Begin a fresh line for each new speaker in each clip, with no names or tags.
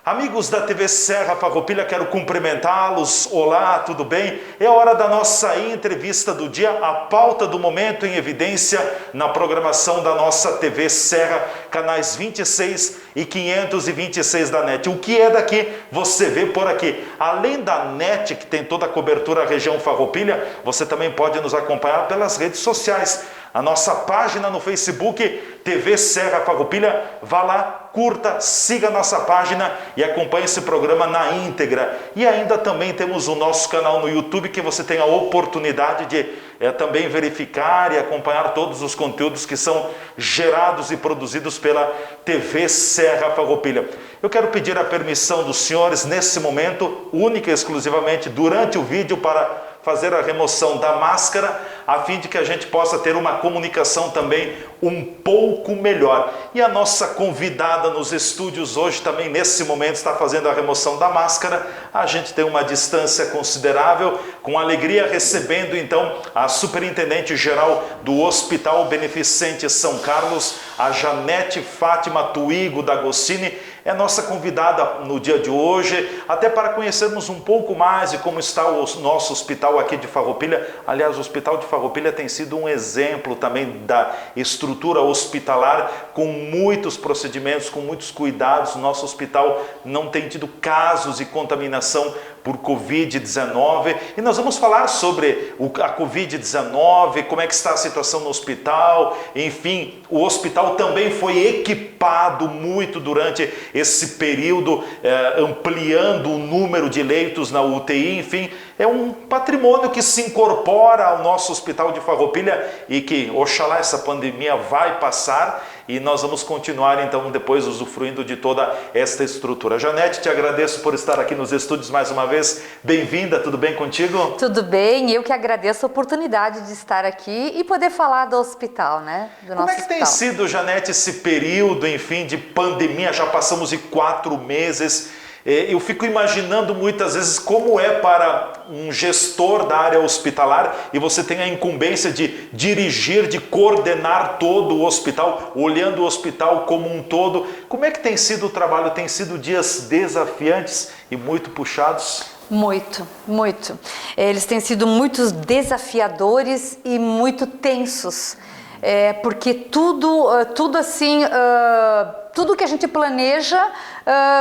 Amigos da TV Serra Farroupilha, quero cumprimentá-los. Olá, tudo bem? É hora da nossa entrevista do dia, a pauta do momento em evidência na programação da nossa TV Serra, canais 26 e 526 da NET. O que é daqui, você vê por aqui. Além da NET, que tem toda a cobertura região Farroupilha, você também pode nos acompanhar pelas redes sociais. A nossa página no Facebook, TV Serra Farroupilha, vá lá, curta, siga a nossa página e acompanhe esse programa na íntegra. E ainda também temos o nosso canal no YouTube, que você tem a oportunidade de também verificar e acompanhar todos os conteúdos que são gerados e produzidos pela TV Serra Farroupilha. Eu quero pedir a permissão dos senhores, nesse momento, única e exclusivamente durante o vídeo, para fazer a remoção da máscara, a fim de que a gente possa ter uma comunicação também um pouco melhor. E a nossa convidada nos estúdios hoje também, nesse momento, está fazendo a remoção da máscara. A gente tem uma distância considerável, com alegria recebendo então a superintendente geral do Hospital Beneficente São Carlos, a Janete Fátima Tuigo D'Agostini, é nossa convidada no dia de hoje, até para conhecermos um pouco mais de como está o nosso hospital aqui de Farroupilha. Aliás, o Hospital de Farroupilha tem sido um exemplo também da estrutura hospitalar, com muitos procedimentos, com muitos cuidados. O nosso hospital não tem tido casos de contaminação por Covid-19, e nós vamos falar sobre a Covid-19, como é que está a situação no hospital. Enfim, o hospital também foi equipado muito durante esse período, ampliando o número de leitos na UTI. Enfim, é um patrimônio que se incorpora ao nosso hospital de Farroupilha e que, oxalá, essa pandemia vai passar e nós vamos continuar então depois usufruindo de toda esta estrutura. Janete, te agradeço por estar aqui nos estúdios mais uma vez. Bem-vinda, tudo bem contigo?
Tudo bem, eu que agradeço a oportunidade de estar aqui e poder falar do hospital, né? Do nosso hospital. Como é que
tem sido, Janete, esse período, enfim, de pandemia? Já passamos de 4 meses. Eu fico imaginando muitas vezes como é para um gestor da área hospitalar e você tem a incumbência de dirigir, de coordenar todo o hospital, olhando o hospital como um todo. Como é que tem sido o trabalho? Tem sido dias desafiantes e muito puxados?
Muito, muito. Eles têm sido muito desafiadores e muito tensos. Porque tudo assim, tudo que a gente planeja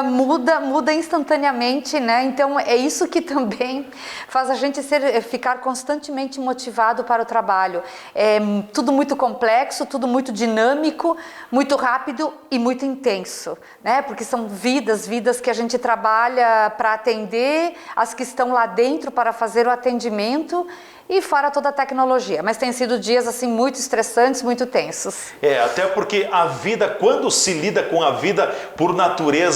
muda instantaneamente, né? Então é isso que também faz a gente ficar constantemente motivado para o trabalho. É tudo muito complexo, tudo muito dinâmico, muito rápido e muito intenso, né? Porque são vidas que a gente trabalha para atender, as que estão lá dentro para fazer o atendimento, e fora toda a tecnologia. Mas tem sido dias assim muito estressantes, muito tensos.
Até porque a vida, quando se lida com a vida por natureza,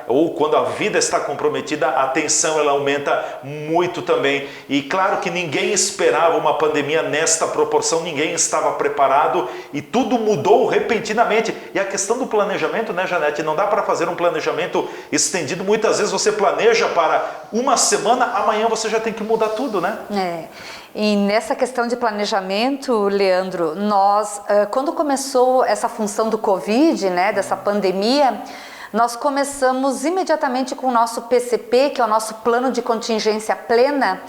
ou quando a vida está comprometida, a tensão ela aumenta muito também. E claro que ninguém esperava uma pandemia nesta proporção, ninguém estava preparado e tudo mudou repentinamente. E a questão do planejamento, né, Janete? Não dá para fazer um planejamento estendido. Muitas vezes você planeja para uma semana, amanhã você já tem que mudar tudo, né?
E nessa questão de planejamento, Leandro, nós, quando começou essa função do Covid, né, dessa pandemia, nós começamos imediatamente com o nosso PCP, que é o nosso Plano de Contingência Plena,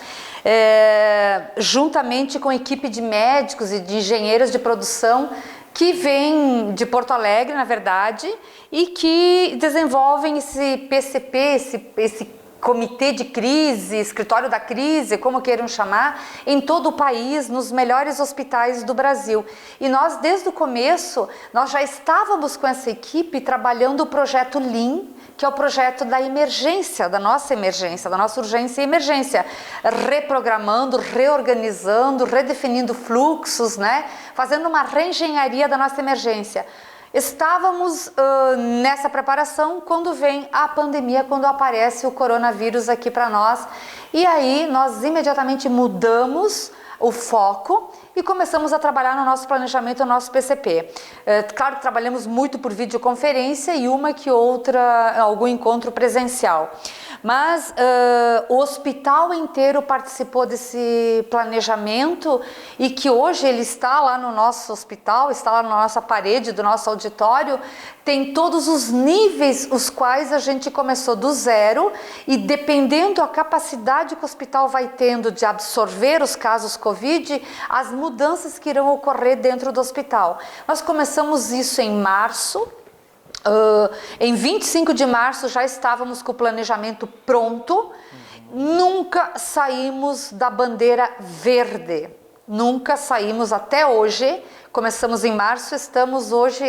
juntamente com a equipe de médicos e de engenheiros de produção, que vem de Porto Alegre, na verdade, e que desenvolvem esse PCP, esse comitê de crise, escritório da crise, como queiram chamar, em todo o país, nos melhores hospitais do Brasil. E nós, desde o começo, nós já estávamos com essa equipe trabalhando o projeto Lean, que é o projeto da emergência, da nossa urgência e emergência, reprogramando, reorganizando, redefinindo fluxos, né? Fazendo uma reengenharia da nossa emergência. Estávamos nessa preparação quando vem a pandemia, quando aparece o coronavírus aqui para nós. E aí nós imediatamente mudamos o foco e começamos a trabalhar no nosso planejamento, no nosso PCP. Claro que trabalhamos muito por videoconferência e uma que outra, algum encontro presencial. Mas o hospital inteiro participou desse planejamento e que hoje ele está lá no nosso hospital, está lá na nossa parede do nosso auditório, tem todos os níveis os quais a gente começou do zero e dependendo da capacidade que o hospital vai tendo de absorver os casos Covid, as mudanças que irão ocorrer dentro do hospital. Nós começamos isso em março. Em 25 de março já estávamos com o planejamento pronto, nunca saímos da bandeira verde, nunca saímos até hoje. Começamos em março, estamos hoje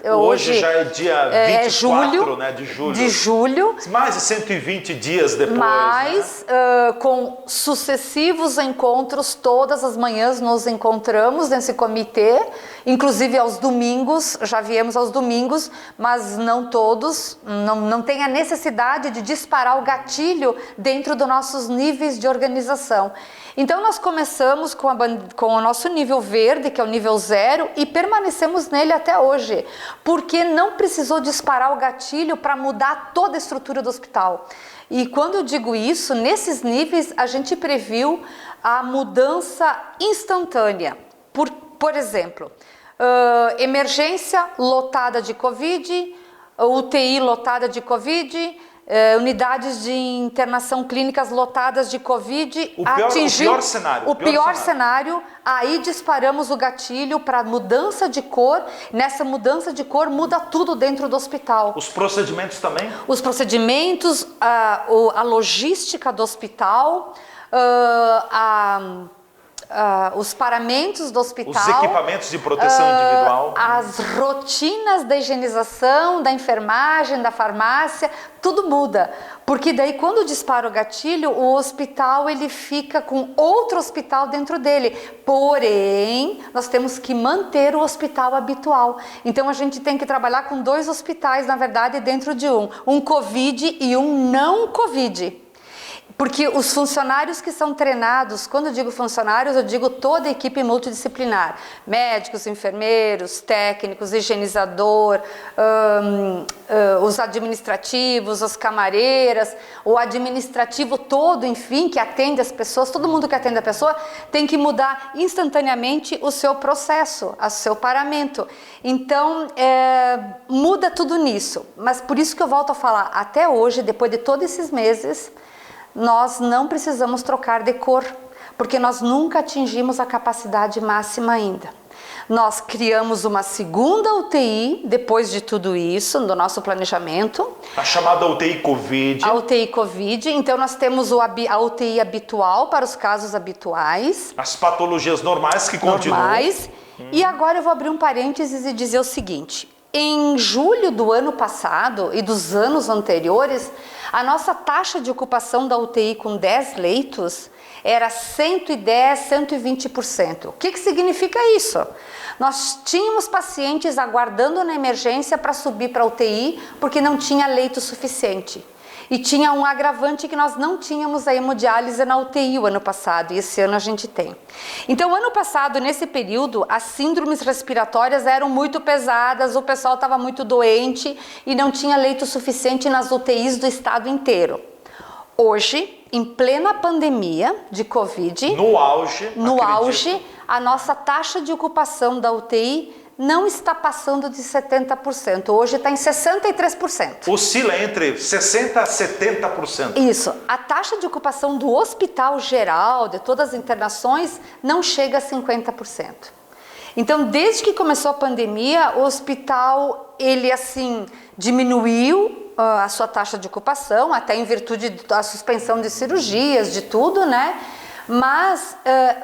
Hoje já é dia 24,
julho,
né, de julho.
De julho.
Mais de 120 dias depois.
Mas,
né?
Com sucessivos encontros, todas as manhãs nos encontramos nesse comitê, inclusive aos domingos, já viemos aos domingos, mas não todos, não tem a necessidade de disparar o gatilho dentro dos nossos níveis de organização. Então nós começamos com o nosso nível verde, que é o nível 0, e permanecemos nele até hoje, porque não precisou disparar o gatilho para mudar toda a estrutura do hospital. E quando eu digo isso, nesses níveis a gente previu a mudança instantânea. Por exemplo, emergência lotada de Covid, UTI lotada de Covid, unidades de internação clínicas lotadas de Covid, o pior cenário, aí disparamos o gatilho para mudança de cor, nessa mudança de cor muda tudo dentro do hospital.
Os procedimentos também?
Os procedimentos, a logística do hospital, os paramentos do hospital,
os equipamentos de proteção individual,
as rotinas da higienização, da enfermagem, da farmácia, tudo muda, porque daí quando dispara o gatilho, o hospital ele fica com outro hospital dentro dele, porém nós temos que manter o hospital habitual, então a gente tem que trabalhar com 2 hospitais na verdade dentro de um Covid e um não Covid. Porque os funcionários que são treinados, quando eu digo funcionários, eu digo toda a equipe multidisciplinar, médicos, enfermeiros, técnicos, higienizador, os administrativos, as camareiras, o administrativo todo, enfim, que atende as pessoas, todo mundo que atende a pessoa tem que mudar instantaneamente o seu processo, o seu paramento. Então, muda tudo nisso, mas por isso que eu volto a falar, até hoje, depois de todos esses meses, nós não precisamos trocar de cor, porque nós nunca atingimos a capacidade máxima ainda. Nós criamos uma segunda UTI depois de tudo isso, no nosso planejamento.
A chamada UTI Covid.
A UTI Covid, então nós temos a UTI habitual para os casos habituais.
As patologias normais que continuam.
Normais. E agora eu vou abrir um parênteses e dizer o seguinte. Em julho do ano passado e dos anos anteriores, a nossa taxa de ocupação da UTI com 10 leitos era 110, 120%. O que significa isso? Nós tínhamos pacientes aguardando na emergência para subir para a UTI porque não tinha leito suficiente. E tinha um agravante que nós não tínhamos a hemodiálise na UTI o ano passado, e esse ano a gente tem. Então, o ano passado, nesse período, as síndromes respiratórias eram muito pesadas, o pessoal estava muito doente e não tinha leito suficiente nas UTIs do estado inteiro. Hoje, em plena pandemia de Covid,
no auge,
a nossa taxa de ocupação da UTI não está passando de 70%, hoje está em 63%.
Oscila entre 60% a 70%.
Isso, a taxa de ocupação do hospital geral, de todas as internações, não chega a 50%. Então, desde que começou a pandemia, o hospital, ele assim, diminuiu a sua taxa de ocupação, até em virtude da suspensão de cirurgias, de tudo, né? Mas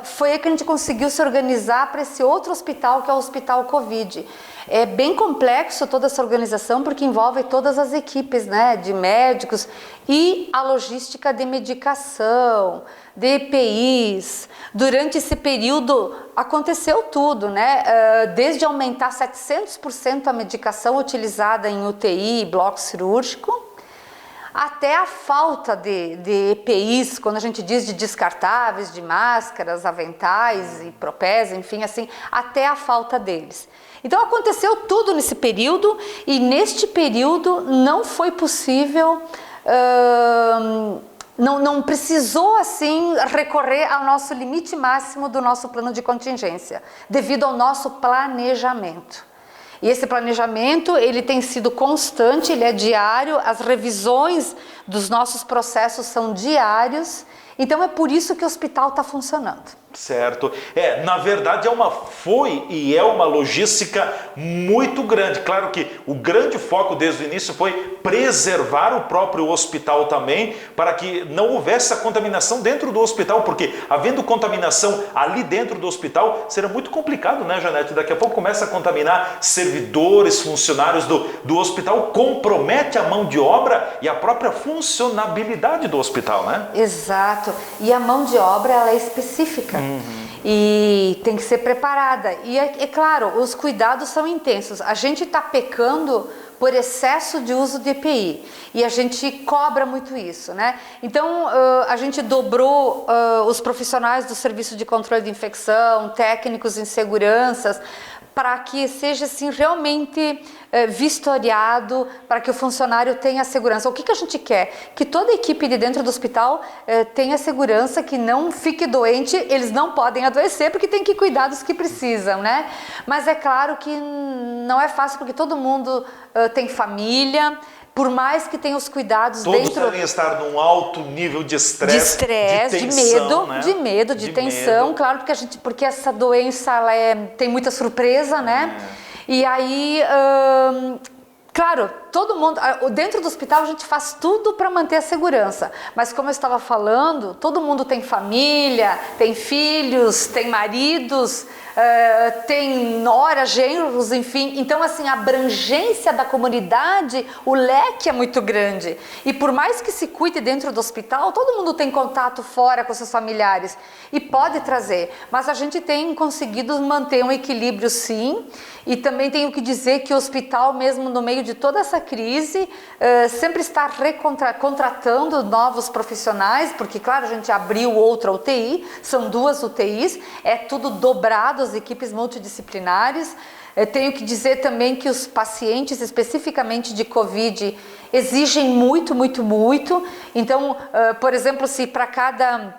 foi aí que a gente conseguiu se organizar para esse outro hospital, que é o Hospital Covid. É bem complexo toda essa organização, porque envolve todas as equipes, né, de médicos e a logística de medicação, de EPIs. Durante esse período aconteceu tudo, né? Desde aumentar 700% a medicação utilizada em UTI e bloco cirúrgico, até a falta de EPIs, quando a gente diz de descartáveis, de máscaras, aventais e propés, enfim, assim, até a falta deles. Então aconteceu tudo nesse período e neste período não foi possível, não precisou assim recorrer ao nosso limite máximo do nosso plano de contingência, devido ao nosso planejamento. E esse planejamento, ele tem sido constante, ele é diário, as revisões dos nossos processos são diários, então é por isso que o hospital está funcionando.
Certo. Na verdade foi e é uma logística muito grande. Claro que o grande foco desde o início foi preservar o próprio hospital também, para que não houvesse a contaminação dentro do hospital, porque havendo contaminação ali dentro do hospital, será muito complicado, né, Janete? Daqui a pouco começa a contaminar servidores, funcionários do hospital, compromete a mão de obra e a própria funcionabilidade do hospital, né?
Exato. E a mão de obra, ela é específica. E tem que ser preparada. E é claro, os cuidados são intensos. A gente está pecando por excesso de uso de EPI e a gente cobra muito isso, né? Então a gente dobrou os profissionais do serviço de controle de infecção, técnicos em seguranças, para que seja assim realmente vistoriado, para que o funcionário tenha segurança. O que a gente quer? Que toda a equipe de dentro do hospital tenha segurança, que não fique doente. Eles não podem adoecer porque tem que cuidar dos que precisam, né? Mas é claro que não é fácil, porque todo mundo tem família. Por mais que tenha os cuidados
todos
dentro...
devem estar num alto nível de estresse, de tensão,
medo, de tensão, claro, porque essa doença ela tem muita surpresa, né? E aí, claro, todo mundo, dentro do hospital a gente faz tudo para manter a segurança, mas como eu estava falando, todo mundo tem família, tem filhos, tem maridos, tem nora, genros, enfim. Então, assim, a abrangência da comunidade, o leque é muito grande. E por mais que se cuide dentro do hospital, todo mundo tem contato fora com seus familiares e pode trazer. Mas a gente tem conseguido manter um equilíbrio, sim. E também tenho que dizer que o hospital, mesmo no meio de toda essa crise, sempre está contratando novos profissionais, porque, claro, a gente abriu outra UTI, são 2 UTIs, é tudo dobrado, as equipes multidisciplinares. Tenho que dizer também que os pacientes, especificamente de Covid, exigem muito, muito, muito. Então, por exemplo, se para cada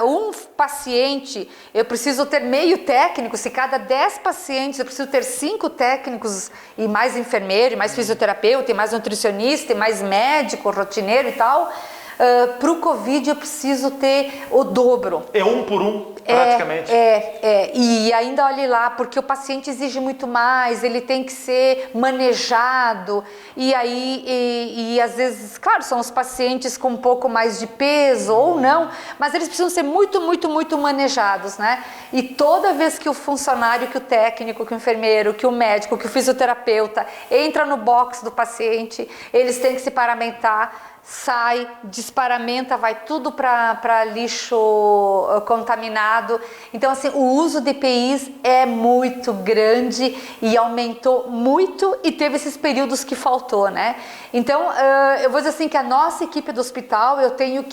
um paciente eu preciso ter meio técnico, se cada 10 pacientes eu preciso ter 5 técnicos e mais enfermeiro, e mais fisioterapeuta, e mais nutricionista, e mais médico, rotineiro e tal, para o Covid eu preciso ter o dobro.
É 1 por 1, praticamente.
E ainda olhe lá, porque o paciente exige muito mais, ele tem que ser manejado, e aí, às vezes, claro, são os pacientes com um pouco mais de peso ou não, mas eles precisam ser muito, muito, muito manejados, né? E toda vez que o funcionário, que o técnico, que o enfermeiro, que o médico, que o fisioterapeuta entra no box do paciente, eles têm que se paramentar, sai, desparamenta, vai tudo para lixo contaminado. Então, assim, o uso de EPIs é muito grande e aumentou muito, e teve esses períodos que faltou, né? Então, eu vou dizer assim que a nossa equipe do hospital, eu tenho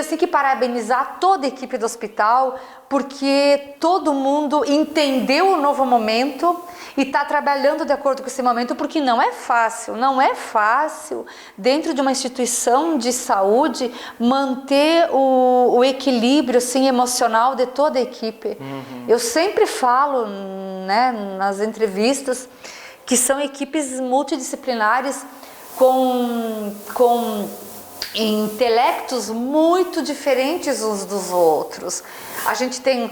assim que parabenizar toda a equipe do hospital, porque todo mundo entendeu o novo momento e está trabalhando de acordo com esse momento, porque não é fácil dentro de uma instituição de saúde manter o equilíbrio assim, emocional de toda a equipe. Eu sempre falo, né, nas entrevistas, que são equipes multidisciplinares com intelectos muito diferentes uns dos outros. A gente tem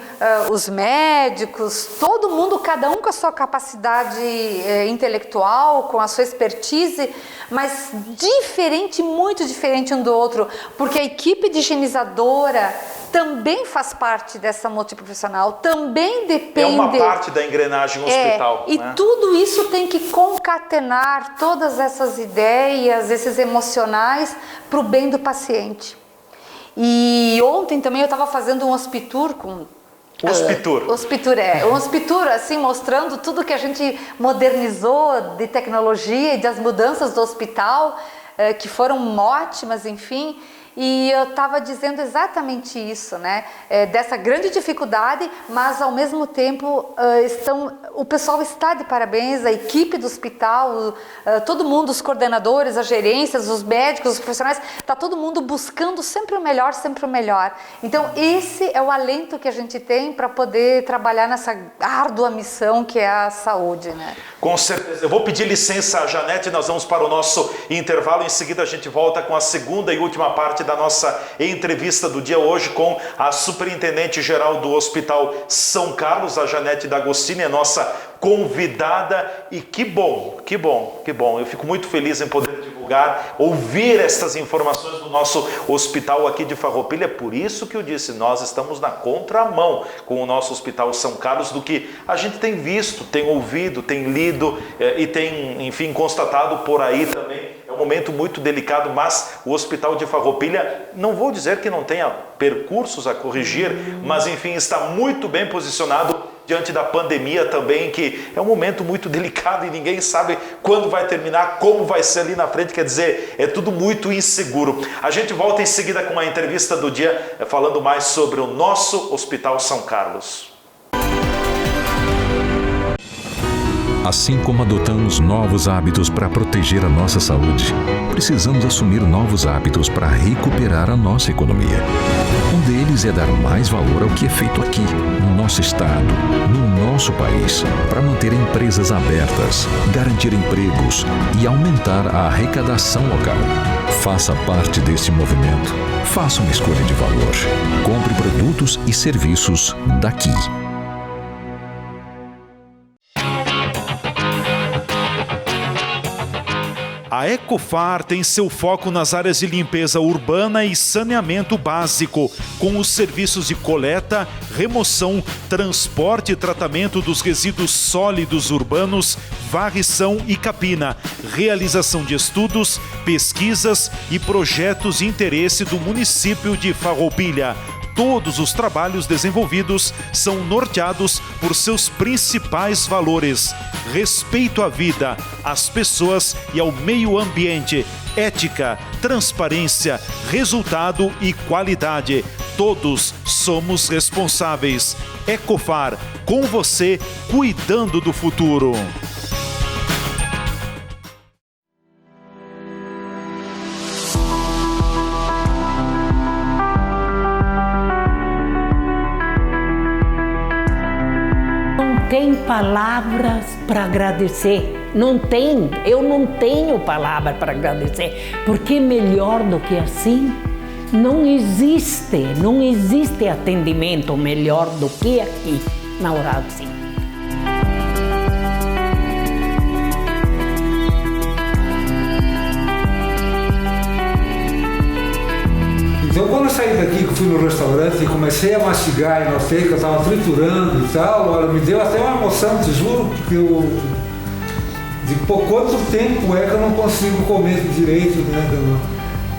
os médicos, todo mundo, cada um com a sua capacidade intelectual, com a sua expertise, mas diferente, muito diferente um do outro, porque a equipe de higienizadora também faz parte dessa multiprofissional, também depende...
É uma parte da engrenagem hospital.
E né? Tudo isso tem que concatenar todas essas ideias, esses emocionais, para o bem do paciente. E ontem também eu estava fazendo um hospitur com
Hospitur.
O Hospitur, assim, mostrando tudo que a gente modernizou de tecnologia e das mudanças do hospital, que foram ótimas, enfim. E eu estava dizendo exatamente isso, né? Dessa grande dificuldade, mas ao mesmo tempo o pessoal está de parabéns, a equipe do hospital, todo mundo, os coordenadores, as gerências, os médicos, os profissionais, está todo mundo buscando sempre o melhor, sempre o melhor. Então esse é o alento que a gente tem para poder trabalhar nessa árdua missão que é a saúde, né?
Com certeza. Eu vou pedir licença a Janete, nós vamos para o nosso intervalo, em seguida a gente volta com a segunda e última parte da nossa entrevista do dia hoje com a Superintendente-Geral do Hospital São Carlos, a Janete D'Agostini, é nossa convidada, e que bom. Eu fico muito feliz em poder divulgar, ouvir estas informações do nosso hospital aqui de Farroupilha. É por isso que eu disse, nós estamos na contramão com o nosso Hospital São Carlos do que a gente tem visto, tem ouvido, tem lido e tem, enfim, constatado por aí também. É um momento muito delicado, mas o Hospital de Farroupilha, não vou dizer que não tenha percursos a corrigir, mas enfim, está muito bem posicionado diante da pandemia também, que é um momento muito delicado e ninguém sabe quando vai terminar, como vai ser ali na frente, quer dizer, é tudo muito inseguro. A gente volta em seguida com a entrevista do dia, falando mais sobre o nosso Hospital São Carlos.
Assim como adotamos novos hábitos para proteger a nossa saúde, precisamos assumir novos hábitos para recuperar a nossa economia. Um deles é dar mais valor ao que é feito aqui, no nosso estado, no nosso país, para manter empresas abertas, garantir empregos e aumentar a arrecadação local. Faça parte desse movimento. Faça uma escolha de valor. Compre produtos e serviços daqui.
A Ecofar tem seu foco nas áreas de limpeza urbana e saneamento básico, com os serviços de coleta, remoção, transporte e tratamento dos resíduos sólidos urbanos, varrição e capina, realização de estudos, pesquisas e projetos de interesse do município de Farroupilha. Todos os trabalhos desenvolvidos são norteados por seus principais valores: respeito à vida, às pessoas e ao meio ambiente, ética, transparência, resultado e qualidade. Todos somos responsáveis. Ecofar, com você, cuidando do futuro.
Tem palavras para agradecer, eu não tenho palavra para agradecer, porque melhor do que assim não existe atendimento melhor do que aqui na Uralci.
Então, quando eu saí daqui, que eu fui no restaurante e comecei a mastigar e notei que eu estava triturando e tal, olha, me deu até uma emoção, te juro, porque quanto tempo é que eu não consigo comer direito, né?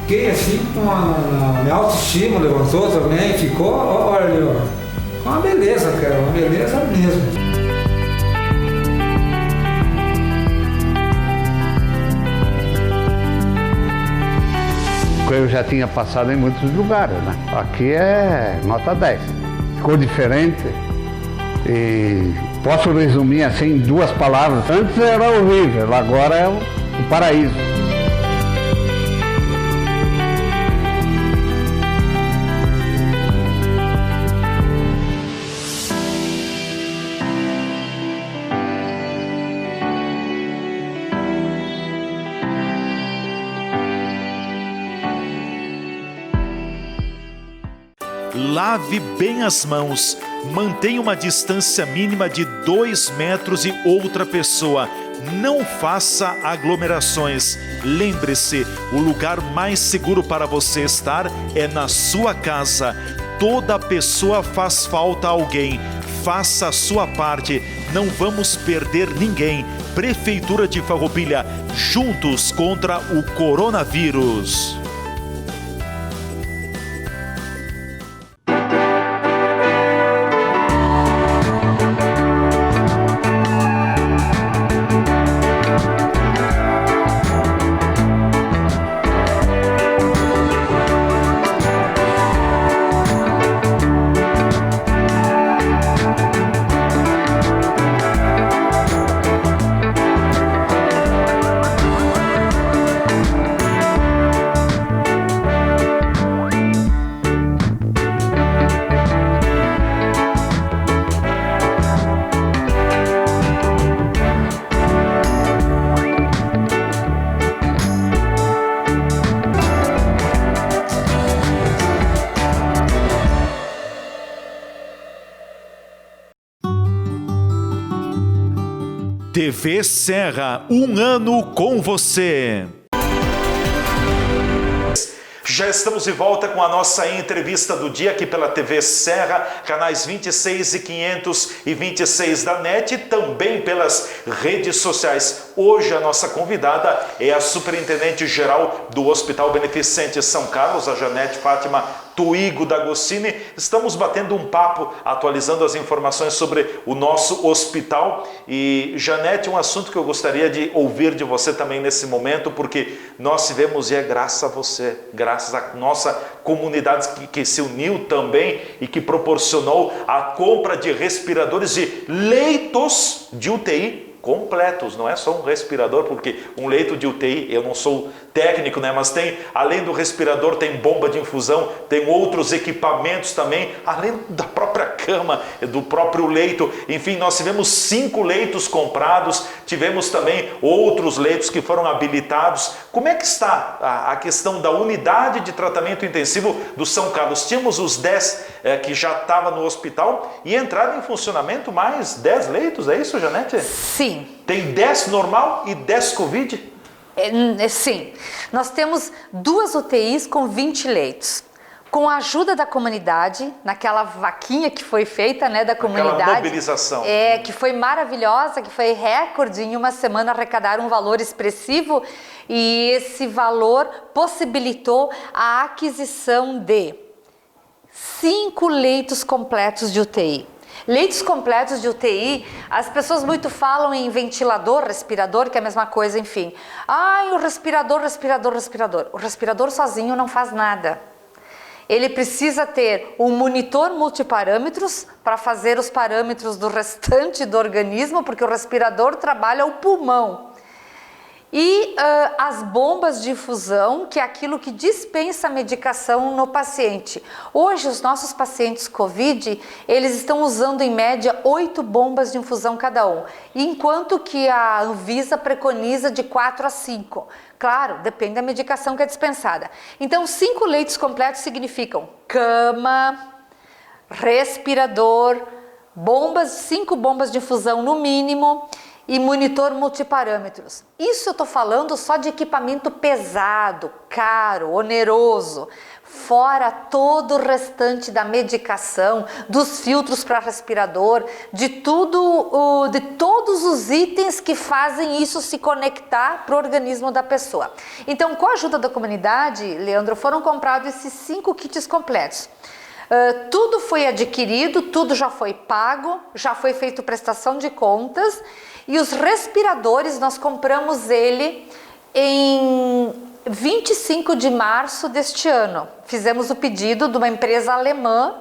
Fiquei assim, a minha autoestima levantou também, ficou, olha, uma beleza, cara, uma beleza mesmo.
Eu já tinha passado em muitos lugares, né? Aqui é nota 10. Ficou diferente e posso resumir assim em 2 palavras. Antes era horrível, agora é o paraíso.
Lave bem as mãos, mantenha uma distância mínima de 2 metros de outra pessoa. Não faça aglomerações. Lembre-se, o lugar mais seguro para você estar é na sua casa. Toda pessoa faz falta a alguém. Faça a sua parte. Não vamos perder ninguém. Prefeitura de Farroupilha, juntos contra o coronavírus. TV Serra, um ano com você. Já estamos de volta com a nossa entrevista do dia aqui pela TV Serra, canais 26 e 526 da NET e também pelas redes sociais. Hoje a nossa convidada é a Superintendente-Geral do Hospital Beneficente São Carlos, a Janete Fátima Tuigo D'Agostini. Estamos batendo um papo, atualizando as informações sobre o nosso hospital. E, Janete, um assunto que eu gostaria de ouvir de você também nesse momento, porque nós tivemos, e é graças a você, graças à nossa comunidade que se uniu também e que proporcionou a compra de respiradores e leitos de UTI completos, não é só um respirador, porque um leito de UTI, eu não sou técnico, né, mas tem, além do respirador, tem bomba de infusão, tem outros equipamentos também, além da própria cama, do próprio leito. Enfim, nós tivemos 5 leitos comprados, tivemos também outros leitos que foram habilitados. Como é que está a questão da unidade de tratamento intensivo do São Carlos? Tínhamos os 10 que já estavam no hospital e entraram em funcionamento mais 10 leitos, é isso, Janete?
Sim.
Tem 10 normal e 10 Covid?
Sim. Nós temos 2 UTIs com 20 leitos. Com a ajuda da comunidade, naquela vaquinha que foi feita, né, da comunidade.
Aquela mobilização.
Que foi maravilhosa, que foi recorde, em uma semana arrecadaram um valor expressivo e esse valor possibilitou a aquisição de 5 leitos completos de UTI. Leitos completos de UTI, as pessoas muito falam em ventilador, respirador, que é a mesma coisa, enfim. O respirador. O respirador sozinho não faz nada. Ele precisa ter um monitor multiparâmetros para fazer os parâmetros do restante do organismo, porque o respirador trabalha o pulmão. E as bombas de infusão, que é aquilo que dispensa a medicação no paciente. Hoje, os nossos pacientes COVID, eles estão usando em média 8 bombas de infusão cada um, enquanto que a Anvisa preconiza de 4 a 5. Claro, depende da medicação que é dispensada. Então, 5 leitos completos significam cama, respirador, 5 bombas de infusão no mínimo, e monitor multiparâmetros. Isso eu estou falando só de equipamento pesado, caro, oneroso, fora todo o restante da medicação, dos filtros para respirador, de todos os itens que fazem isso se conectar para o organismo da pessoa. Então, com a ajuda da comunidade, Leandro, foram comprados esses 5 kits completos. Tudo foi adquirido, tudo já foi pago, já foi feito prestação de contas e os respiradores nós compramos ele em 25 de março deste ano. Fizemos o pedido de uma empresa alemã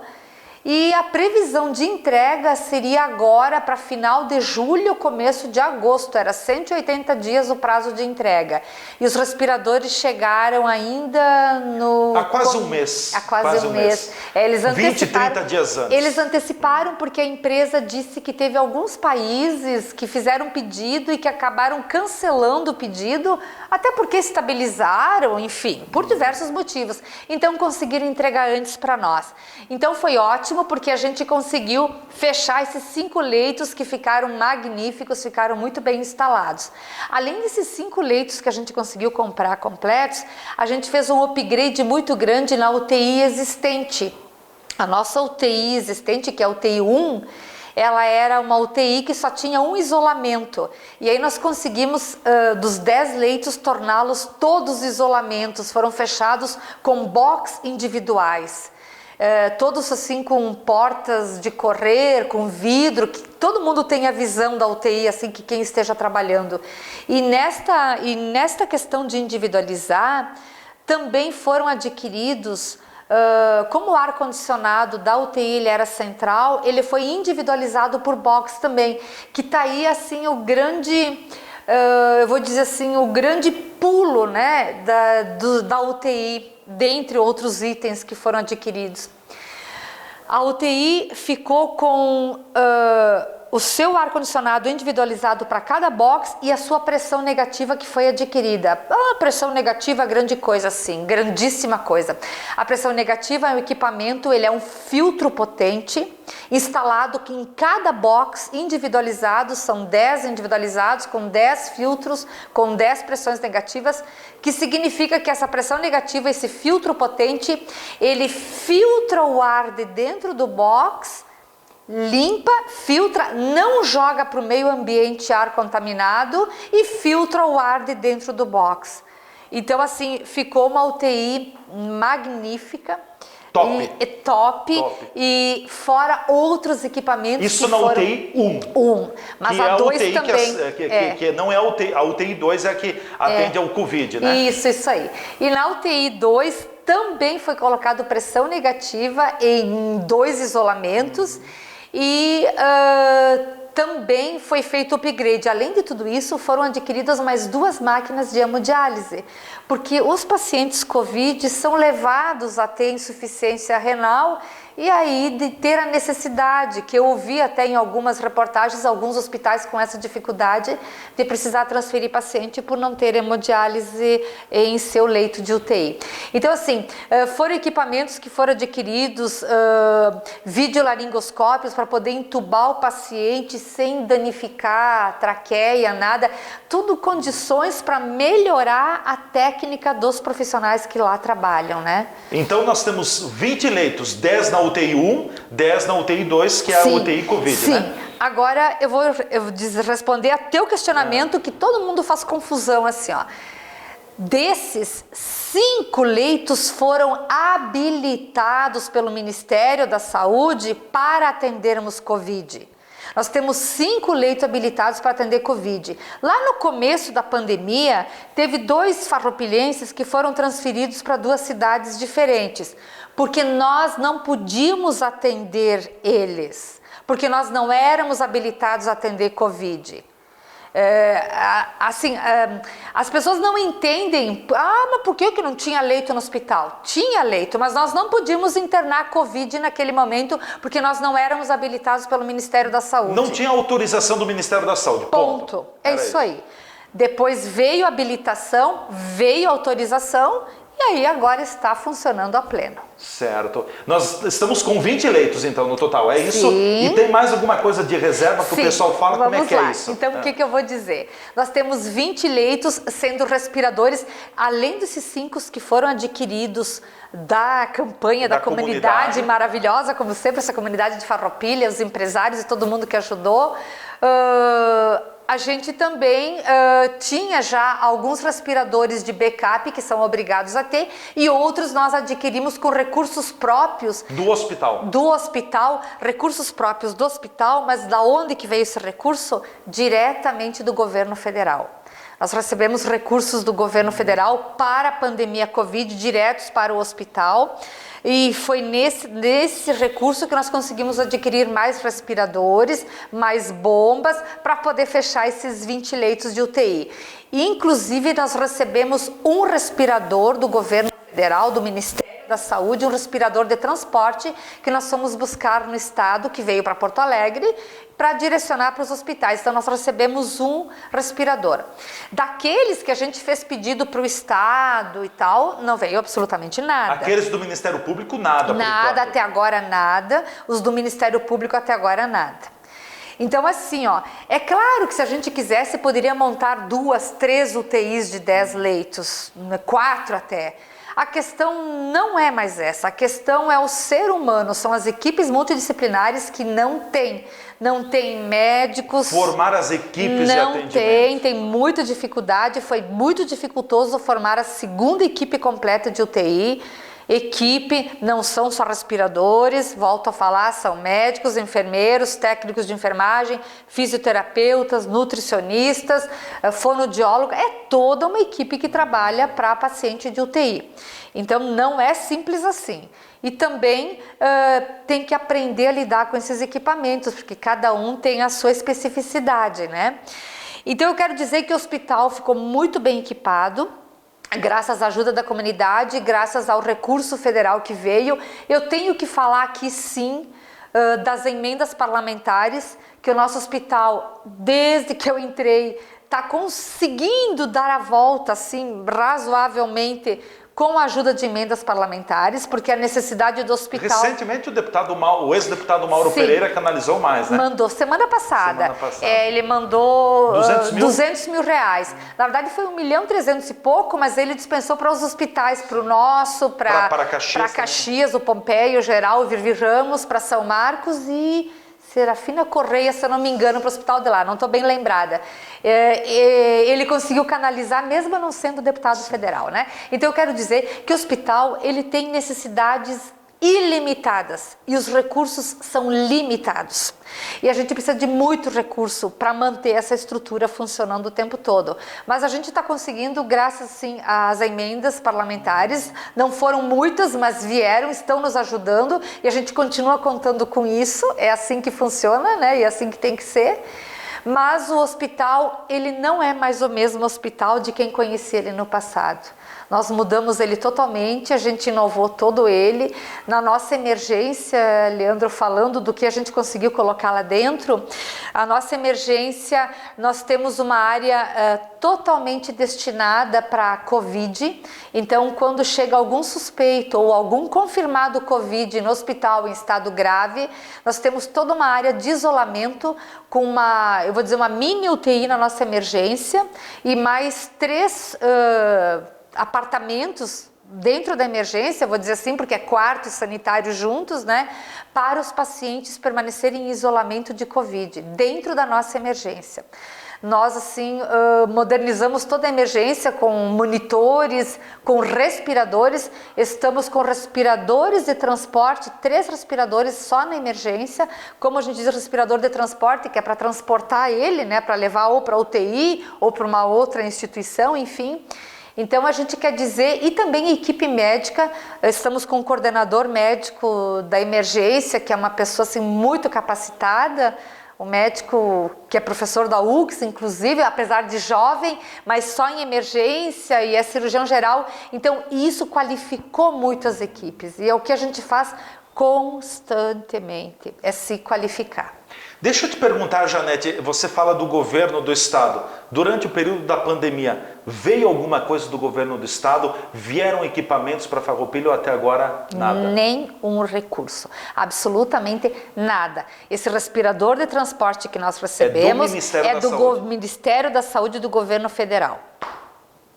e a previsão de entrega seria agora para final de julho, começo de agosto, era 180 dias o prazo de entrega. E os respiradores chegaram ainda no...
Há quase um mês.
Há quase um mês. Eles
20, 30 dias antes.
Eles anteciparam porque a empresa disse que teve alguns países que fizeram pedido e que acabaram cancelando o pedido, até porque estabilizaram, enfim, por diversos motivos. Então conseguiram entregar antes para nós. Então foi ótimo, porque a gente conseguiu fechar esses 5 leitos que ficaram magníficos, ficaram muito bem instalados. Além desses 5 leitos que a gente conseguiu comprar completos, a gente fez um upgrade muito grande na UTI existente. A nossa UTI existente, que é a UTI 1, ela era uma UTI que só tinha um isolamento. E aí nós conseguimos, dos 10 leitos, torná-los todos isolamentos, foram fechados com box individuais. Todos assim com portas de correr, com vidro, que todo mundo tem a visão da UTI, assim, que quem esteja trabalhando. E nesta questão de individualizar, também foram adquiridos, como o ar-condicionado da UTI ele era central, ele foi individualizado por box também, que está aí assim o grande... eu vou dizer assim, o grande pulo, né, da UTI, dentre outros itens que foram adquiridos. A UTI ficou com o seu ar-condicionado individualizado para cada box e a sua pressão negativa que foi adquirida. Pressão negativa, grande coisa sim, grandíssima coisa. A pressão negativa é um equipamento, ele é um filtro potente, instalado em cada box individualizado, são 10 individualizados, com 10 filtros, com 10 pressões negativas, que significa que essa pressão negativa, esse filtro potente, ele filtra o ar de dentro do box, limpa, filtra, não joga para o meio ambiente ar contaminado e filtra o ar de dentro do box. Então, assim, ficou uma UTI magnífica.
Top.
Top. E fora outros equipamentos.
Isso na foram... UTI 1.
Mas
que
a
é
2
UTI
também.
Que não é a UTI. A UTI 2 é a que atende ao Covid, né?
Isso aí. E na UTI 2 também foi colocado pressão negativa em 2 isolamentos. E também foi feito upgrade. Além de tudo isso, foram adquiridas mais 2 máquinas de hemodiálise, porque os pacientes COVID são levados a ter insuficiência renal e aí de ter a necessidade, que eu ouvi até em algumas reportagens, alguns hospitais com essa dificuldade de precisar transferir paciente por não ter hemodiálise em seu leito de UTI. Então, assim, foram equipamentos que foram adquiridos, videolaringoscópios para poder entubar o paciente sem danificar a traqueia, nada. Tudo condições para melhorar a técnica dos profissionais que lá trabalham, né?
Então, nós temos 20 leitos, 10 na UTI 1, 10 na UTI 2, que é a UTI Covid, né?
Agora eu vou responder a teu questionamento, que todo mundo faz confusão assim, ó. Desses, 5 leitos foram habilitados pelo Ministério da Saúde para atendermos Covid. Nós temos 5 leitos habilitados para atender Covid. Lá no começo da pandemia, teve 2 farroupilhenses que foram transferidos para 2 cidades diferentes, porque nós não podíamos atender eles, porque nós não éramos habilitados a atender Covid. As pessoas não entendem, mas por que não tinha leito no hospital? Tinha leito, mas nós não podíamos internar Covid naquele momento, porque nós não éramos habilitados pelo Ministério da Saúde.
Não tinha autorização do Ministério da Saúde, ponto.
É isso aí. Depois veio a habilitação, veio a autorização, e aí agora está funcionando a pleno.
Certo. Nós estamos com 20 leitos, então, no total, é isso?
Sim.
E tem mais alguma coisa de reserva que o pessoal fala?
Vamos
como é que
lá.
é isso?
Então, o que eu vou dizer? Nós temos 20 leitos sendo respiradores, além desses 5 que foram adquiridos da campanha da comunidade maravilhosa, como sempre, essa comunidade de Farroupilha, os empresários e todo mundo que ajudou. A gente também tinha já alguns respiradores de backup que são obrigados a ter, e outros nós adquirimos com recursos próprios
do hospital,
recursos próprios do hospital, mas da onde que veio esse recurso? Diretamente do governo federal. Nós recebemos recursos do governo federal para a pandemia Covid, diretos para o hospital. E foi nesse recurso que nós conseguimos adquirir mais respiradores, mais bombas, para poder fechar esses 20 leitos de UTI. E, inclusive, nós recebemos um respirador do governo federal, do Ministério da Saúde, um respirador de transporte que nós fomos buscar no estado, que veio para Porto Alegre, para direcionar para os hospitais. Então, nós recebemos um respirador. Daqueles que a gente fez pedido para o estado e tal, não veio absolutamente nada.
Aqueles do Ministério Público, nada.
Nada, até agora nada. Os do Ministério Público, até agora, nada. Então, assim, ó, é claro que se a gente quisesse, poderia montar 2, 3 UTIs de 10 leitos, 4 até. A questão não é mais essa, a questão é o ser humano, são as equipes multidisciplinares que não tem médicos.
Formar as equipes de atendimento.
Tem muita dificuldade, foi muito dificultoso formar a segunda equipe completa de UTI. Equipe não são só respiradores, volto a falar, são médicos, enfermeiros, técnicos de enfermagem, fisioterapeutas, nutricionistas, fonoaudiólogos, é toda uma equipe que trabalha para paciente de UTI. Então não é simples assim. E também tem que aprender a lidar com esses equipamentos, porque cada um tem a sua especificidade, né? Então eu quero dizer que o hospital ficou muito bem equipado, graças à ajuda da comunidade, graças ao recurso federal que veio. Eu tenho que falar aqui sim das emendas parlamentares, que o nosso hospital, desde que eu entrei, está conseguindo dar a volta, assim, razoavelmente, com a ajuda de emendas parlamentares, porque a necessidade do hospital...
Recentemente o ex-deputado Mauro Pereira canalizou mais, né?
Mandou, semana passada. Ele mandou 200 mil reais. Na verdade foi 1.300.000 e pouco, mas ele dispensou para os hospitais, para o nosso, para Caxias, o Pompeia, o Geral, o Virvi Ramos, para São Marcos e Serafina Correia, se eu não me engano, para o hospital de lá, não estou bem lembrada. Ele conseguiu canalizar, mesmo não sendo deputado federal, né? Então eu quero dizer que o hospital, ele tem necessidades ilimitadas e os recursos são limitados. E a gente precisa de muito recurso para manter essa estrutura funcionando o tempo todo. Mas a gente está conseguindo, graças sim às emendas parlamentares, não foram muitas, mas vieram, estão nos ajudando e a gente continua contando com isso, é assim que funciona, né? E é assim que tem que ser. Mas o hospital, ele não é mais o mesmo hospital de quem conhecia ele no passado. Nós mudamos ele totalmente, a gente inovou todo ele. Na nossa emergência, Leandro, falando do que a gente conseguiu colocar lá dentro, a nossa emergência, nós temos uma área totalmente destinada para Covid. Então, quando chega algum suspeito ou algum confirmado Covid no hospital em estado grave, nós temos toda uma área de isolamento com uma, eu vou dizer, uma mini UTI na nossa emergência e mais 3 apartamentos dentro da emergência, vou dizer assim, porque é quarto e sanitário juntos, né, para os pacientes permanecerem em isolamento de Covid, dentro da nossa emergência. Nós, assim, modernizamos toda a emergência com monitores, com respiradores, estamos com respiradores de transporte, 3 respiradores só na emergência, como a gente diz, respirador de transporte, que é para transportar ele, né, para levar ou para a UTI ou para uma outra instituição, enfim. Então a gente quer dizer, e também a equipe médica, estamos com um coordenador médico da emergência, que é uma pessoa assim, muito capacitada, um médico que é professor da UX, inclusive, apesar de jovem, mas só em emergência e é cirurgião geral. Então isso qualificou muito as equipes e é o que a gente faz constantemente, é se qualificar.
Deixa eu te perguntar, Janete, você fala do governo do estado. Durante o período da pandemia, veio alguma coisa do governo do estado? Vieram equipamentos para Farroupilha ou até agora nada?
Nem um recurso, absolutamente nada. Esse respirador de transporte que nós recebemos é do Ministério da Saúde do governo federal.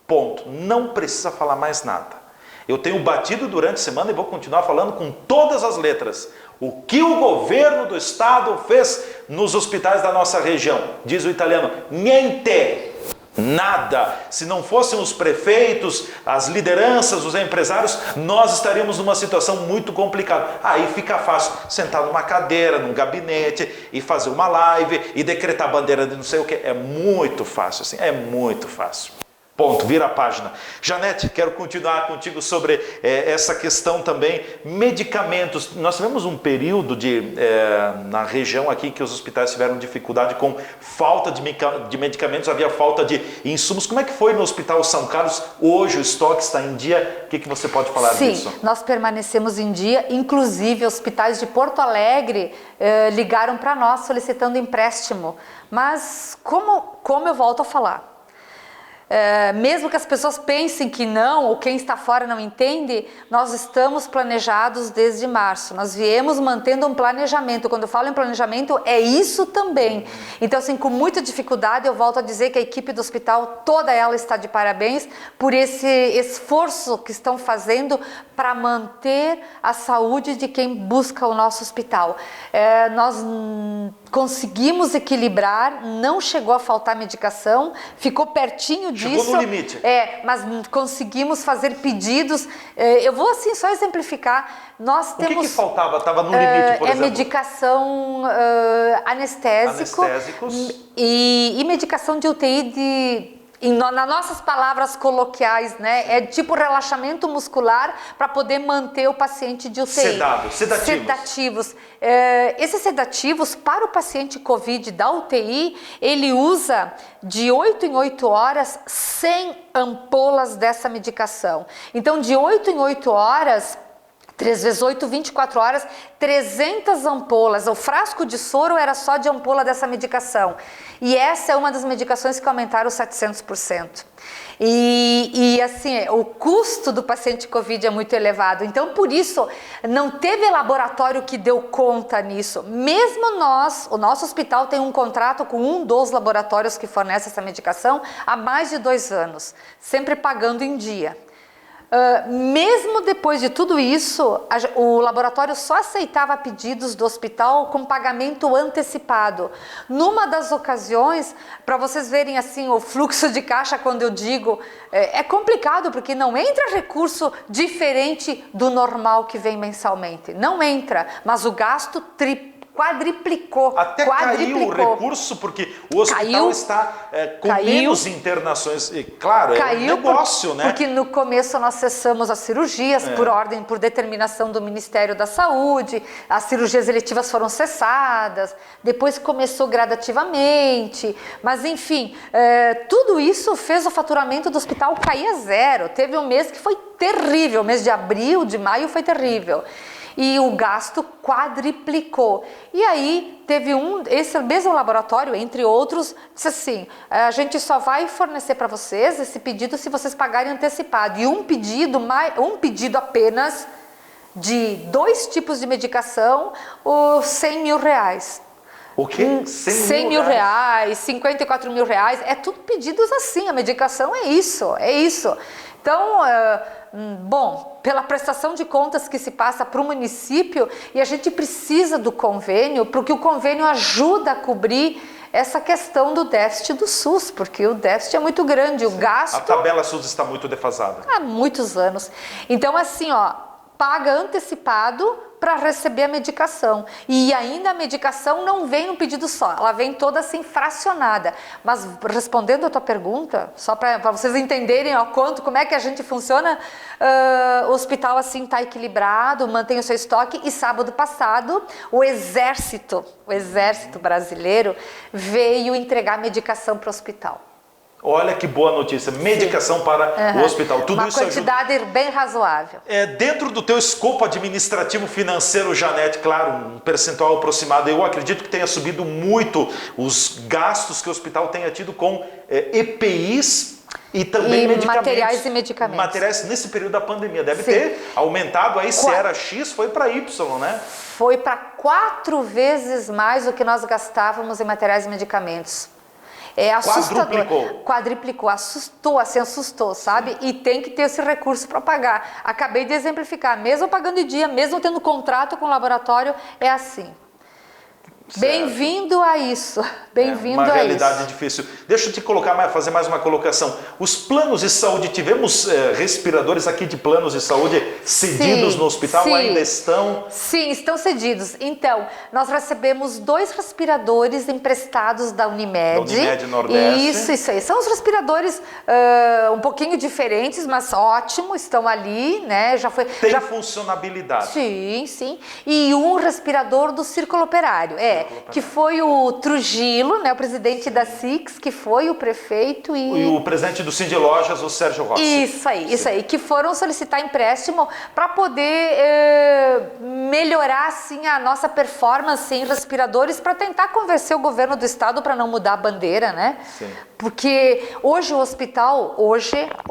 Ponto. Não precisa falar mais nada. Eu tenho batido durante a semana e vou continuar falando com todas as letras. O que o governo do estado fez nos hospitais da nossa região? Diz o italiano, niente, nada. Se não fossem os prefeitos, as lideranças, os empresários, nós estaríamos numa situação muito complicada. Aí fica fácil sentar numa cadeira, num gabinete e fazer uma live e decretar bandeira de não sei o que. É muito fácil, assim, é muito fácil. Ponto, vira a página. Janete, quero continuar contigo sobre essa questão também, medicamentos. Nós tivemos um período na região aqui que os hospitais tiveram dificuldade com falta de medicamentos, havia falta de insumos. Como é que foi no Hospital São Carlos? Hoje o estoque está em dia, o que você pode falar disso?
Sim, nós permanecemos em dia, inclusive hospitais de Porto Alegre ligaram para nós solicitando empréstimo. Mas como eu volto a falar, mesmo que as pessoas pensem que não, ou quem está fora não entende, nós estamos planejados desde março. Nós viemos mantendo um planejamento. Quando eu falo em planejamento, é isso também. Então, assim, com muita dificuldade, eu volto a dizer que a equipe do hospital, toda ela está de parabéns por esse esforço que estão fazendo para manter a saúde de quem busca o nosso hospital. Nós conseguimos equilibrar, não chegou a faltar medicação, ficou pertinho disso.
Chegou no limite.
Mas conseguimos fazer pedidos. Eu vou assim só exemplificar. Nós temos.
O que faltava? Estava no limite, por exemplo?
Medicação anestésicos e medicação de UTI nas nossas palavras coloquiais, né? É tipo relaxamento muscular para poder manter o paciente de UTI. Sedativos. Esses sedativos, para o paciente COVID da UTI, ele usa de 8 em 8 horas 100 ampolas dessa medicação. Então, de 8 em 8 horas, 3 vezes 8, 24 horas, 300 ampolas. O frasco de soro era só de ampola dessa medicação. E essa é uma das medicações que aumentaram 700%. E assim, o custo do paciente Covid é muito elevado. Então, por isso, não teve laboratório que deu conta nisso. Mesmo nós, o nosso hospital tem um contrato com um dos laboratórios que fornece essa medicação há mais de 2 anos, sempre pagando em dia. Mesmo depois de tudo isso, o laboratório só aceitava pedidos do hospital com pagamento antecipado. Numa das ocasiões, para vocês verem assim o fluxo de caixa, quando eu digo, é complicado porque não entra recurso diferente do normal que vem mensalmente. Não entra, mas o gasto quadriplicou.
Até caiu o recurso, porque o hospital está com menos internações. E, claro, é um negócio, né?
Porque no começo nós cessamos as cirurgias por determinação do Ministério da Saúde, as cirurgias eletivas foram cessadas, depois começou gradativamente, mas enfim, tudo isso fez o faturamento do hospital cair a zero. Teve um mês que foi terrível, o mês de abril, de maio foi terrível. E o gasto quadriplicou. E aí teve esse mesmo laboratório, entre outros, disse assim, a gente só vai fornecer para vocês esse pedido se vocês pagarem antecipado. E um pedido apenas de 2 tipos de medicação, os 100 mil reais.
O quê?
100 mil reais, 54 mil reais, é tudo pedidos assim, a medicação é isso. Então, bom, pela prestação de contas que se passa para o município, e a gente precisa do convênio, porque o convênio ajuda a cobrir essa questão do déficit do SUS, porque o déficit é muito grande, o gasto...
A tabela SUS está muito defasada.
Há muitos anos. Então, assim, paga antecipado para receber a medicação. E ainda a medicação não vem num pedido só, ela vem toda assim fracionada. Mas respondendo a tua pergunta, só para vocês entenderem como é que a gente funciona, o hospital assim está equilibrado, mantém o seu estoque, e sábado passado o exército brasileiro veio entregar medicação para o hospital.
Olha que boa notícia, medicação para o hospital. Tudo
uma
isso
quantidade bem razoável.
Dentro do teu escopo administrativo financeiro, Janete, claro, um percentual aproximado, eu acredito que tenha subido muito os gastos que o hospital tenha tido com EPIs e também medicamentos.
Materiais e medicamentos.
Materiais nesse período da pandemia. Deve ter aumentado aí, se era X, foi para Y, né?
Foi para 4 vezes mais do que nós gastávamos em materiais e medicamentos. É assustador. Quadriplicou, assustou, sabe? E tem que ter esse recurso para pagar. Acabei de exemplificar, mesmo pagando em dia, mesmo tendo contrato com o laboratório, é assim. Bem-vindo a isso. Bem-vindo a isso.
Uma realidade difícil. Deixa eu te fazer mais uma colocação. Os planos de saúde, tivemos respiradores aqui de planos de saúde cedidos no hospital? Ainda estão?
Sim, estão cedidos. Então, nós recebemos 2 respiradores emprestados da Unimed.
Da Unimed Nordeste.
Isso aí. São os respiradores um pouquinho diferentes, mas ótimo, estão ali, né?
Tem funcionabilidade.
Sim. E um respirador do Círculo Operário. Que foi o Trujillo, né, o presidente da SIX, que foi o prefeito
e o presidente do Cindy Lojas, o Sérgio Rossi.
Isso aí, que foram solicitar empréstimo para poder melhorar assim a nossa performance em respiradores, para tentar convencer o governo do estado para não mudar a bandeira, né?
Sim.
Porque hoje o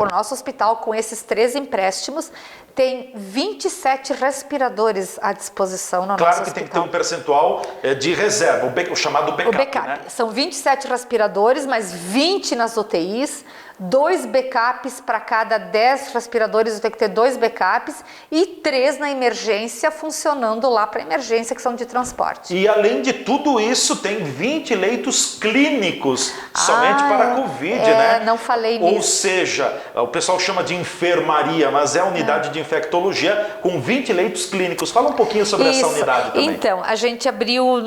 nosso hospital, com esses 3 empréstimos, tem 27 respiradores à disposição no nosso hospital. Claro
que tem que ter um percentual de reserva, o chamado backup.
O backup. Né? São 27 respiradores, mas 20 nas UTIs, 2 backups para cada 10 respiradores, tem que ter 2 backups e 3 na emergência, funcionando lá para emergência, que são de transporte.
E além de tudo isso, tem 20 leitos clínicos somente para a Covid, né?
Não falei nisso.
Ou seja, o pessoal chama de enfermaria, mas é a unidade de infectologia com 20 leitos clínicos. Fala um pouquinho sobre essa unidade também.
Então, a gente abriu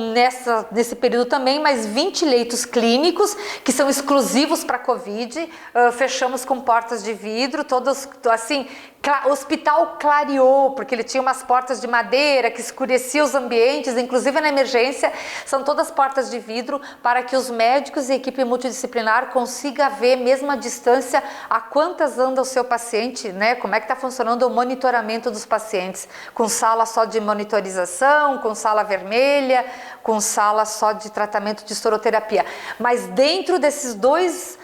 nesse período também mais 20 leitos clínicos, que são exclusivos para Covid. Fechamos com portas de vidro, todos assim, O hospital clareou, porque ele tinha umas portas de madeira que escurecia os ambientes, inclusive na emergência, são todas portas de vidro, para que os médicos e a equipe multidisciplinar consigam ver, mesmo à distância, a quantas anda o seu paciente, né? Como é que está funcionando o monitoramento dos pacientes, com sala só de monitorização, com sala vermelha, com sala só de tratamento de soroterapia. Mas dentro desses duas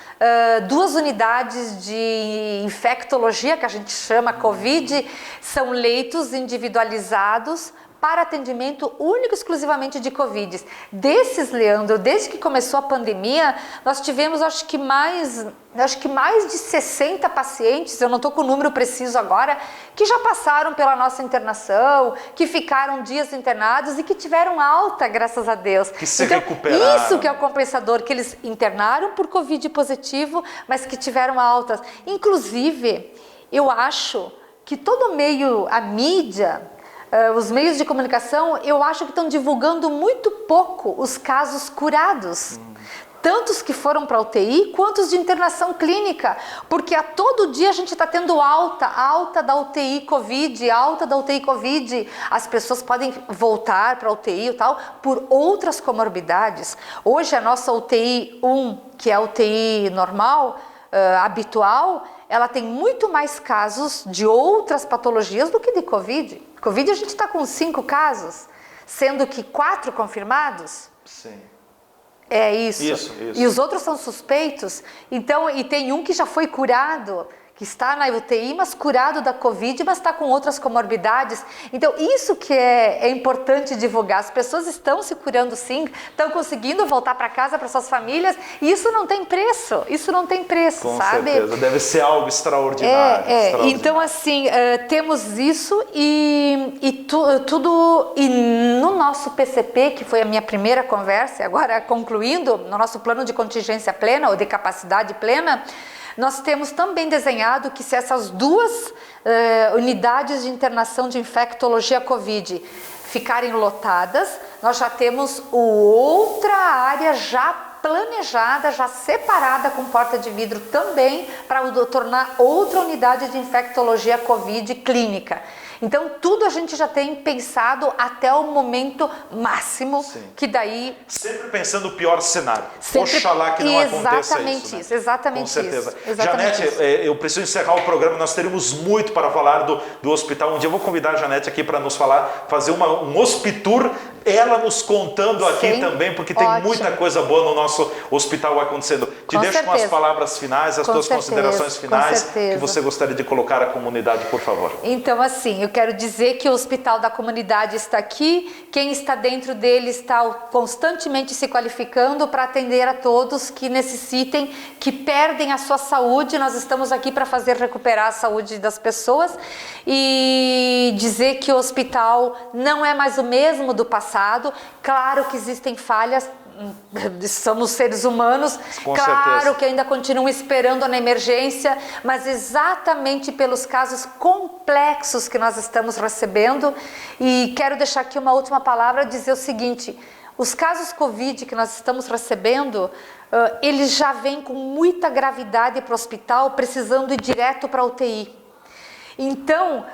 unidades de infectologia, que a gente chama COVID, são leitos individualizados para atendimento único e exclusivamente de Covid. Desses, Leandro, desde que começou a pandemia, nós tivemos acho que mais de 60 pacientes, eu não estou com o número preciso agora, que já passaram pela nossa internação, que ficaram dias internados e que tiveram alta, graças a Deus.
Que se recuperaram.
Isso que é o compensador, que eles internaram por Covid positivo, mas que tiveram altas. Inclusive, eu acho que todo meio, a mídia, os meios de comunicação, eu acho que estão divulgando muito pouco os casos curados. Tantos que foram para UTI, quantos de internação clínica, porque a todo dia a gente está tendo alta da UTI Covid, alta da UTI Covid. As pessoas podem voltar para a UTI e tal, por outras comorbidades. Hoje a nossa UTI 1, que é a UTI normal, habitual, ela tem muito mais casos de outras patologias do que de Covid. Covid a gente está com 5 casos, sendo que 4 confirmados.
Sim.
É isso.
Isso.
E os outros são suspeitos. Então, e tem um que já foi curado, que está na UTI, mas curado da Covid, mas está com outras comorbidades. Então, isso que é importante divulgar. As pessoas estão se curando sim, estão conseguindo voltar para casa, para suas famílias, e isso não tem preço. Isso não tem preço,
com
sabe?
certeza, deve ser algo extraordinário. Extraordinário.
Então, assim, temos isso e no nosso PCP, que foi a minha primeira conversa, agora concluindo, no nosso plano de contingência plena ou de capacidade plena, nós temos também desenhado que se essas 2 unidades de internação de infectologia COVID ficarem lotadas, nós já temos outra área já planejada, já separada com porta de vidro também para tornar outra unidade de infectologia COVID clínica. Então, tudo a gente já tem pensado até o momento máximo, sim, que daí...
Sempre pensando o pior cenário. Oxalá que não aconteça isso, né?
Exatamente
com certeza.
Isso.
Janete, eu preciso encerrar o programa, nós teríamos muito para falar do hospital. Um dia eu vou convidar a Janete aqui para nos fazer um hospitur, ela nos contando aqui também, porque tem muita coisa boa no nosso hospital acontecendo. Te deixo com as palavras finais, as tuas considerações finais, que você gostaria de colocar à comunidade, por favor.
Então, assim, eu quero dizer que o Hospital da Comunidade está aqui, quem está dentro dele está constantemente se qualificando para atender a todos que necessitem, que perdem a sua saúde. Nós estamos aqui para fazer recuperar a saúde das pessoas e dizer que o hospital não é mais o mesmo do passado. Claro que existem falhas, somos seres humanos,
com
claro
certeza,
que ainda continuam esperando na emergência, mas exatamente pelos casos complexos que nós estamos recebendo. E quero deixar aqui uma última palavra, dizer o seguinte: os casos Covid que nós estamos recebendo, eles já vêm com muita gravidade para o hospital, precisando ir direto para a UTI. Então,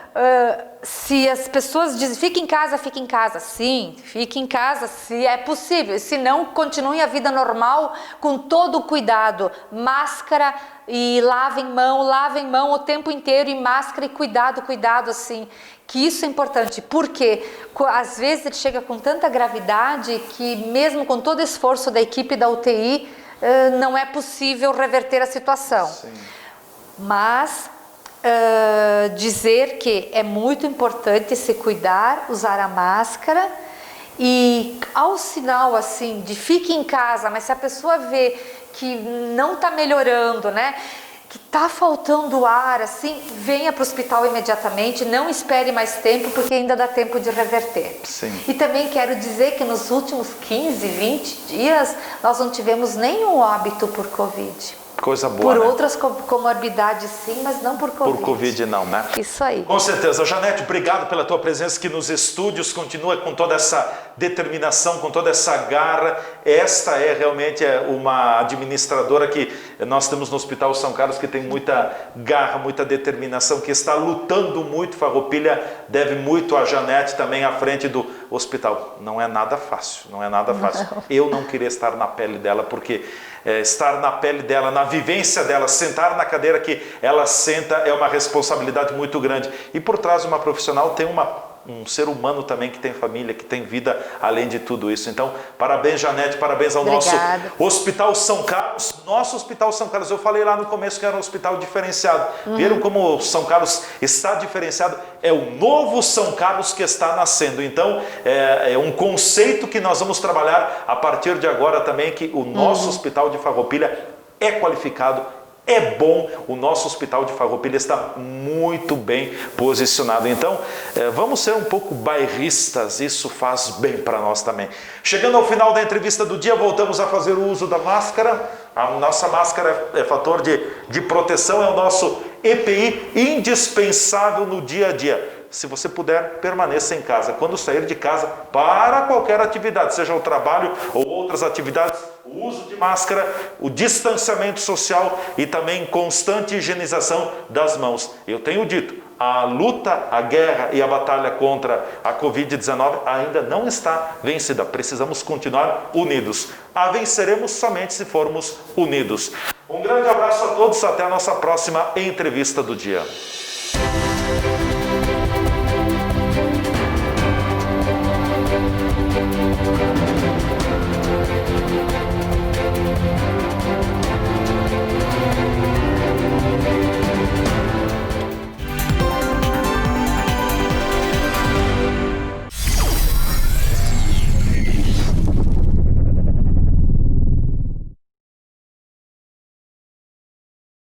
se as pessoas dizem, fique em casa, sim, fique em casa, se é possível, se não, continue a vida normal com todo o cuidado, máscara e lavem mão o tempo inteiro, e máscara e cuidado, assim, que isso é importante, porque às vezes ele chega com tanta gravidade que mesmo com todo o esforço da equipe da UTI, não é possível reverter a situação.
Sim.
Mas... dizer que é muito importante se cuidar, usar a máscara, e ao sinal assim de fique em casa, mas se a pessoa vê que não está melhorando, né, que está faltando ar, assim, venha para o hospital imediatamente, não espere mais tempo, porque ainda dá tempo de reverter.
Sim.
E também quero dizer que nos últimos 15, 20 dias nós não tivemos nenhum óbito por Covid.
Coisa boa,
Por
né?
outras comorbidades sim, mas não por Covid.
Por Covid não, né?
Isso aí.
Com certeza. Janete, obrigado pela tua presença aqui nos estúdios, continua com toda essa determinação, com toda essa garra. Esta é realmente uma administradora que nós temos no Hospital São Carlos, que tem muita garra, muita determinação, que está lutando muito. Farroupilha deve muito a Janete também à frente do hospital. Não é nada fácil, não é nada fácil.
Não.
Eu não queria estar na pele dela, porque estar na pele dela, na vivência dela, sentar na cadeira que ela senta é uma responsabilidade muito grande. E por trás de uma profissional tem um ser humano também que tem família, que tem vida além de tudo isso. Então, parabéns, Janete, parabéns ao nosso Hospital São Carlos. Nosso Hospital São Carlos, eu falei lá no começo que era um hospital diferenciado. Viram como o São Carlos está diferenciado? É o novo São Carlos que está nascendo. Então, é um conceito que nós vamos trabalhar a partir de agora também, que o nosso Hospital de Farroupilha é qualificado, é bom, o nosso Hospital de Farroupilha está muito bem posicionado. Então, vamos ser um pouco bairristas, isso faz bem para nós também. Chegando ao final da entrevista do dia, voltamos a fazer o uso da máscara. A nossa máscara é fator de proteção, é o nosso EPI indispensável no dia a dia. Se você puder, permaneça em casa. Quando sair de casa, para qualquer atividade, seja o trabalho ou outras atividades, o uso de máscara, o distanciamento social e também constante higienização das mãos. Eu tenho dito, a luta, a guerra e a batalha contra a Covid-19 ainda não está vencida. Precisamos continuar unidos. A venceremos somente se formos unidos. Um grande abraço a todos, até a nossa próxima entrevista do dia.